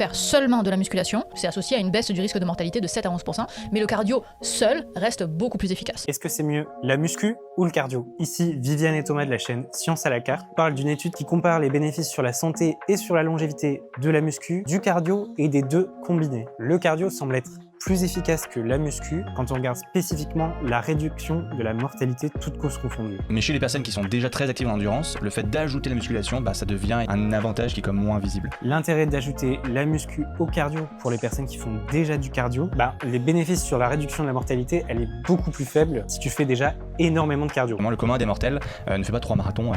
faire seulement de la musculation, c'est associé à une baisse du risque de mortalité de 7 à 11%, mais le cardio seul reste beaucoup plus efficace. Est-ce que c'est mieux la muscu ou le cardio? Ici, Viviane et Thomas de la chaîne Science à la carte parlent d'une étude qui compare les bénéfices sur la santé et sur la longévité de la muscu, du cardio et des deux combinés. Le cardio semble être plus efficace que la muscu quand on regarde spécifiquement la réduction de la mortalité toutes causes confondues. Mais chez les personnes qui sont déjà très actives en endurance, le fait d'ajouter la musculation, ça devient un avantage qui est comme moins visible. L'intérêt d'ajouter la muscu au cardio pour les personnes qui font déjà du cardio, les bénéfices sur la réduction de la mortalité, elle est beaucoup plus faible si tu fais déjà énormément de cardio. Le commun des mortels ne fait pas 3 marathons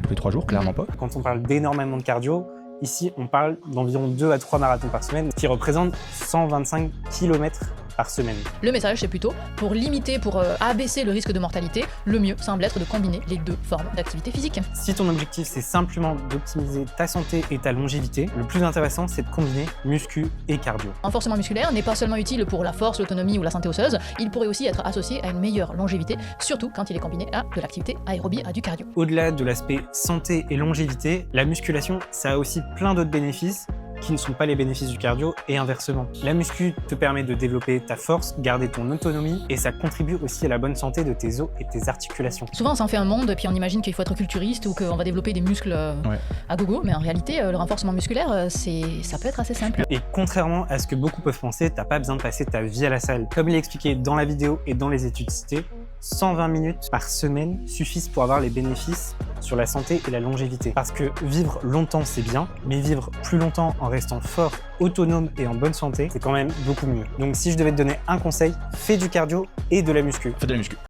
tous les 3 jours, clairement pas. Quand on parle d'énormément de cardio, ici, on parle d'environ 2 à 3 marathons par semaine, qui représentent 125 km par semaine. Le message, c'est plutôt pour limiter, pour abaisser le risque de mortalité, le mieux semble être de combiner les deux formes d'activité physique. Si ton objectif, c'est simplement d'optimiser ta santé et ta longévité, le plus intéressant, c'est de combiner muscu et cardio. Un renforcement musculaire n'est pas seulement utile pour la force, l'autonomie ou la santé osseuse, il pourrait aussi être associé à une meilleure longévité, surtout quand il est combiné à de l'activité aérobie, à du cardio. Au-delà de l'aspect santé et longévité, la musculation, ça a aussi plein d'autres bénéfices qui ne sont pas les bénéfices du cardio et inversement. La muscu te permet de développer ta force, garder ton autonomie et ça contribue aussi à la bonne santé de tes os et tes articulations. Souvent on s'en fait un monde puis on imagine qu'il faut être culturiste ou qu'on va développer des muscles à gogo, mais en réalité le renforcement musculaire ça peut être assez simple. Et contrairement à ce que beaucoup peuvent penser, t'as pas besoin de passer ta vie à la salle. Comme il est expliqué dans la vidéo et dans les études citées, 120 minutes par semaine suffisent pour avoir les bénéfices sur la santé et la longévité. Parce que vivre longtemps c'est bien, mais vivre plus longtemps en restant fort, autonome et en bonne santé, c'est quand même beaucoup mieux. Donc si je devais te donner un conseil, fais du cardio et de la muscu. Fais de la muscu.